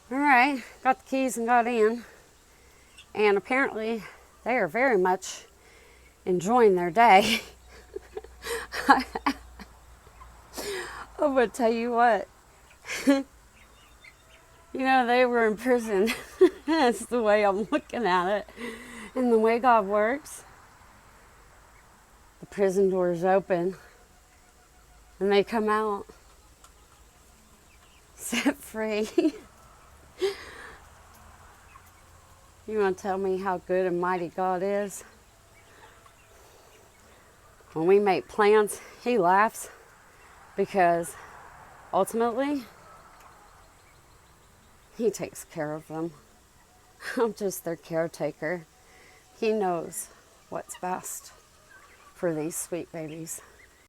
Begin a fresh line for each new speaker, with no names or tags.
All right, got the keys and got in. And apparently they are very much enjoying their day. I'm going to tell you what. They were in prison. That's the way I'm looking at it. And the way God works, the prison doors open and they come out set free. You want to tell me how good and mighty God is? When we make plans, He laughs because ultimately He takes care of them. I'm just their caretaker. He knows what's best for these sweet babies.